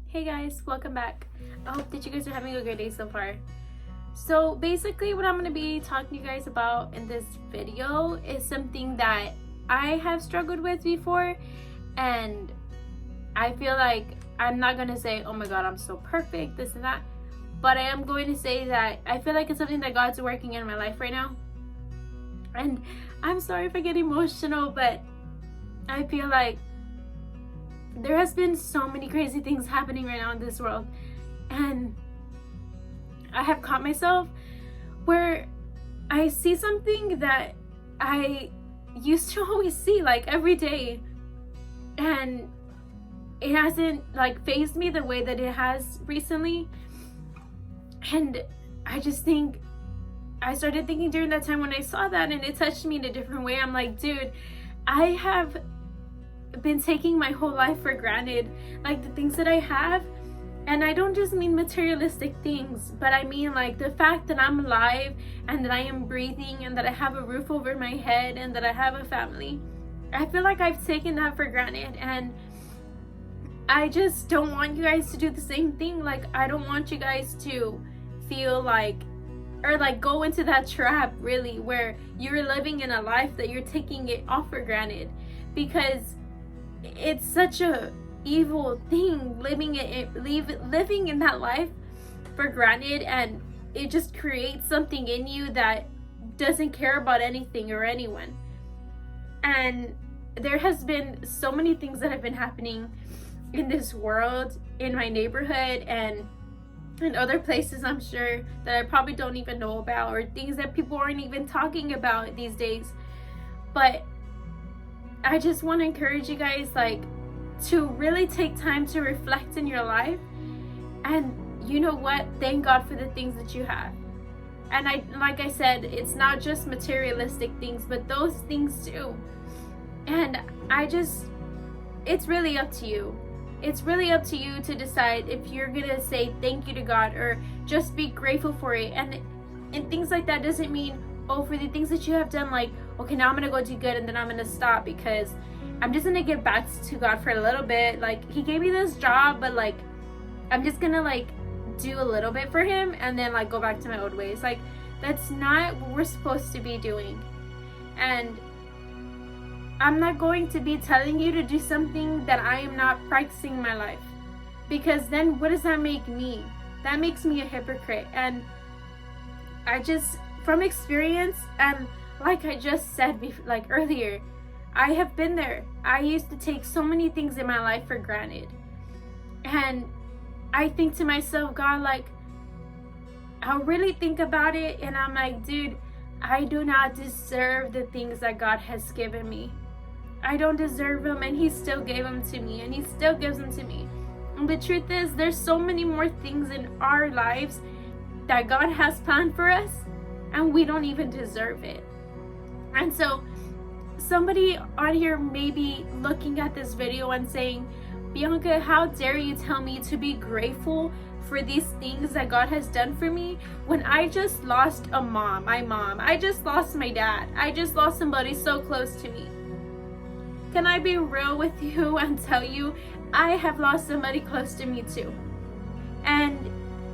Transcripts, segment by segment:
Hey guys, welcome back. I hope that you guys are having a good day so far. So basically what I'm going to be talking to you guys about in this video is something that I have struggled with before, and I feel like I'm not going to say, oh my god, I'm so perfect, this and that, but I am going to say that I feel like it's something that God's working in my life right now. And I'm sorry if I get emotional, but I feel like there has been so many crazy things happening right now in this world, and I have caught myself where I see something that I used to always see like every day, and it hasn't like fazed me the way that it has recently. And I just think I started thinking during that time when I saw that, and it touched me in a different way. I'm like, dude, I have been taking my whole life for granted, like the things that I have. And I don't just mean materialistic things, but I mean like the fact that I'm alive and that I am breathing and that I have a roof over my head and that I have a family. I feel like I've taken that for granted, and I just don't want you guys to do the same thing. Like, I don't want you guys to feel like, or like go into that trap really, where you're living in a life that you're taking it all for granted, because it's such a evil thing living in that life for granted, and it just creates something in you that doesn't care about anything or anyone. And there has been so many things that have been happening in this world, in my neighborhood, and in other places I'm sure that I probably don't even know about, or things that people aren't even talking about these days. But I just want to encourage you guys, like, to really take time to reflect in your life, and you know what, thank God for the things that you have. And like I said, it's not just materialistic things, but those things too. And it's really up to you. It's really up to you to decide if you're gonna say thank you to God or just be grateful for it. And things like that doesn't mean, oh, for the things that you have done, like, okay, now I'm gonna go do good and then I'm gonna stop because I'm just gonna give back to God for a little bit. Like, he gave me this job, but like, I'm just gonna like do a little bit for him and then like go back to my old ways. Like, that's not what we're supposed to be doing. And I'm not going to be telling you to do something that I am not practicing in my life, because then what does that make me? That makes me a hypocrite. And I just, from experience, and like I just said like earlier, I have been there. I used to take so many things in my life for granted, and I think to myself, God, like, I'll really think about it, and I'm like, dude, I do not deserve the things that God has given me. I don't deserve them, and he still gave them to me, and he still gives them to me. And the truth is, there's so many more things in our lives that God has planned for us, and we don't even deserve it. And so somebody on here may be looking at this video and saying, Bianca, how dare you tell me to be grateful for these things that God has done for me when I just lost my mom, I just lost my dad, I just lost somebody so close to me. Can I be real with you and tell you, I have lost somebody close to me too. And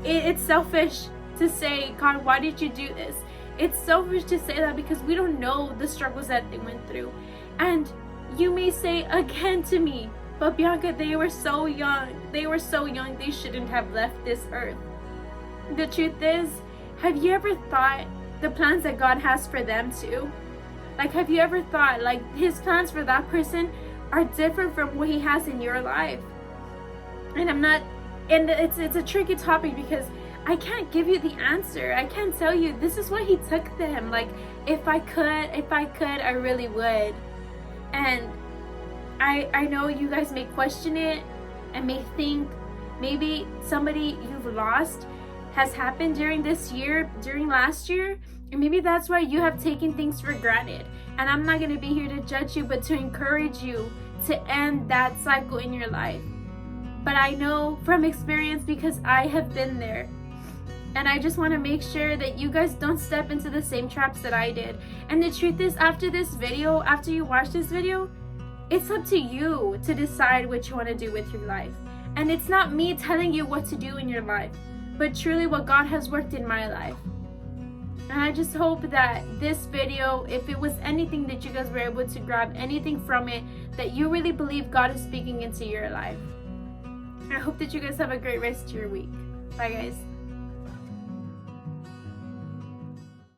it's selfish to say, God, why did you do this? It's selfish to say that because we don't know the struggles that they went through. And you may say again to me, but Bianca, they were so young. They were so young, they shouldn't have left this earth. The truth is, have you ever thought the plans that God has for them too? Like, have you ever thought, like, his plans for that person are different from what he has in your life? And it's a tricky topic because I can't give you the answer. I can't tell you this is why he took them. Like, if I could, I really would. And I know you guys may question it and may think maybe somebody you've lost has happened during this year, during last year, and maybe that's why you have taken things for granted. And I'm not going to be here to judge you, but to encourage you to end that cycle in your life. But I know from experience, because I have been there. And I just want to make sure that you guys don't step into the same traps that I did. And the truth is, after you watch this video, it's up to you to decide what you want to do with your life. And it's not me telling you what to do in your life, but truly what God has worked in my life. And I just hope that this video, if it was anything that you guys were able to grab anything from it, that you really believe God is speaking into your life. I hope that you guys have a great rest of your week. Bye guys.